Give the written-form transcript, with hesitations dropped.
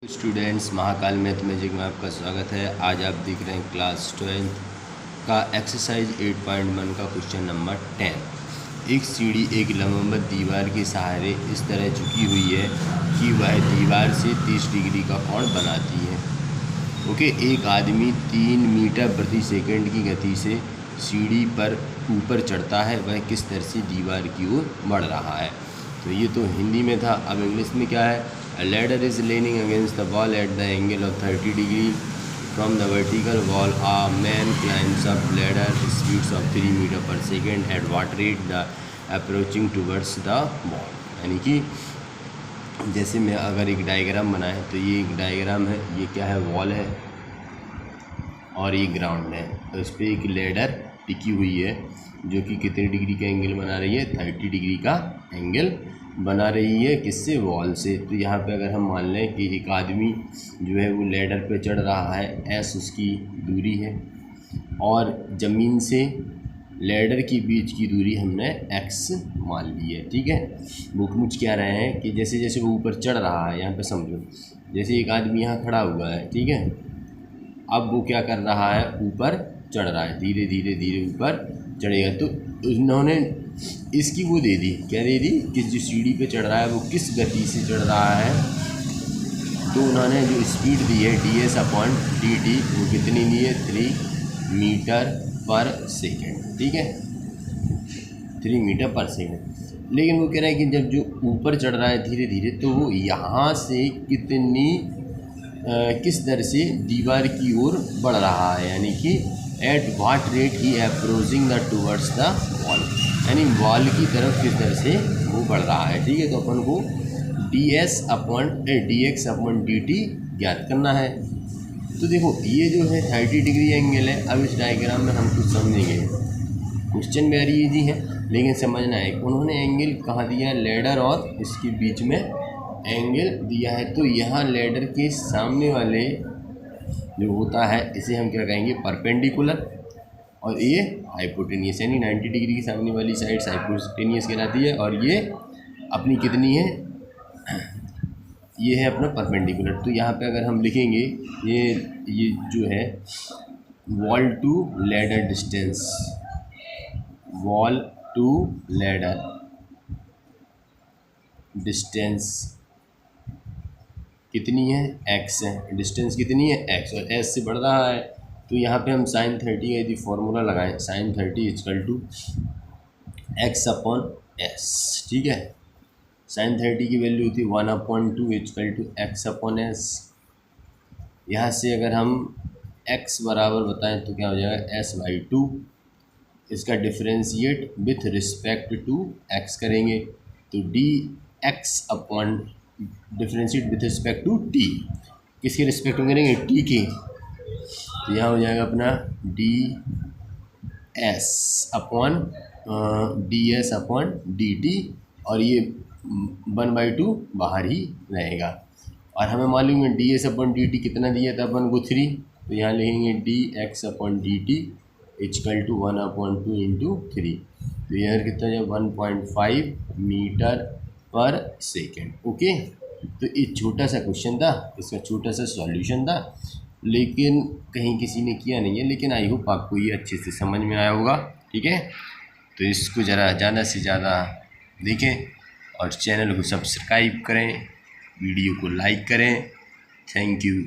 Students, Mahakal math magic में आपका स्वागत है। आज आप देख रहे हैं क्लास 12 का एक्सरसाइज 8.1 का क्वेश्चन नंबर 10। एक सीढ़ी एक लंबवत दीवार के सहारे इस तरह झुकी हुई है कि वह दीवार से 30 डिग्री का कोण बनाती है। ओके, एक आदमी 3 मीटर प्रति सेकंड की गति से सीढ़ी पर ऊपर चढ़ता है। वह किस तरह से दीवार की ओर बढ़ रहा है। तो ये तो हिंदी में था। अब इंग्लिश में क्या है? A ladder is leaning against the wall at the angle of 30 degree from the vertical wall. A man climbs up ladder speeds of 3 meters per second. At what rate the approaching towards the wall? यानी कि जैसे मैं अगर एक diagram बनाए तो ये एक डायग्राम है, ये क्या है? वॉल है और ये ग्राउंड है। तो इस पर एक लैडर टिकी हुई है जो कि कितने डिग्री का एंगल बना रही है? 30 डिग्री का एंगल बना रही है। किससे? वॉल से। तो यहाँ पे अगर हम मान लें कि एक आदमी जो है वो लैडर पे चढ़ रहा है, एस उसकी दूरी है और ज़मीन से लैडर के बीच की दूरी हमने एक्स मान ली है। ठीक है, वो पूछ क्या रहे हैं कि जैसे जैसे वो ऊपर चढ़ रहा है, यहाँ पे समझो जैसे एक आदमी यहाँ खड़ा हुआ है, ठीक है, अब वो क्या कर रहा है? ऊपर चढ़ रहा है, धीरे धीरे धीरे ऊपर चढ़ेगा। तो उन्होंने इसकी वो दे दी, क्या दे दी कि जो सीढ़ी पे चढ़ रहा है वो किस गति से चढ़ रहा है। तो उन्होंने जो स्पीड दी है ds/dt वो कितनी दी है? 3 मीटर पर सेकेंड। ठीक है, 3 मीटर पर सेकेंड। लेकिन वो कह रहा है कि जब जो ऊपर चढ़ रहा है धीरे धीरे, तो वो यहाँ से किस दर से दीवार की ओर बढ़ रहा है, यानी कि एट वाट रेट ही approaching the towards the wall, यानी वॉल की तरफ किस दर से वो बढ़ रहा है। ठीक है, तो अपन को dx/dt ज्ञात करना है। तो देखो ये जो है 30 डिग्री एंगल है। अब इस डायग्राम में हम कुछ समझेंगे। क्वेश्चन वेरी इजी है लेकिन समझना है। उन्होंने एंगल कहाँ दिया है? लैडर और इसके बीच में एंगल दिया है। तो यहाँ लैडर के सामने वाले जो होता है इसे हम क्या कहेंगे? परपेंडिकुलर, और ये हाइपोटेनियस, यानी 90 डिग्री की सामने वाली साइड हाइपोटेनियस कहलाती है। और ये अपनी कितनी है? ये है अपना परपेंडिकुलर। तो यहाँ पे अगर हम लिखेंगे ये जो है wall to ladder distance, wall to ladder distance कितनी है? x है। डिस्टेंस कितनी है? x, और s से बढ़ रहा है। तो यहाँ पे हम sin 30 का यदि फॉर्मूला लगाएं, sin 30 = x/s। ठीक है, sin 30 की वैल्यू थी 1/2 = x/s। यहाँ से अगर हम x बराबर बताएं तो क्या हो जाएगा? s/2। इसका differentiate with respect to x करेंगे तो dx/ differentiate with respect to t, किसके रिस्पेक्ट में करेंगे? t के। तो यहाँ हो जाएगा अपना ds/dt, और ये 1/2 बाहर ही रहेगा। और हमें मालूम है ds/dt कितना दिया था अपन को? 3। तो यहाँ लिखेंगे dx/dt = 1/2 × 3। तो यहाँ कितना है? 1.5 मीटर पर सेकेंड। ओके, तो ये छोटा सा क्वेश्चन था, इसका छोटा सा सॉल्यूशन था, लेकिन कहीं किसी ने किया नहीं है। लेकिन आई होप आपको ये अच्छे से समझ में आया होगा। ठीक है, तो इसको ज़रा ज़्यादा से ज़्यादा देखें और चैनल को सब्सक्राइब करें, वीडियो को लाइक करें। Thank you.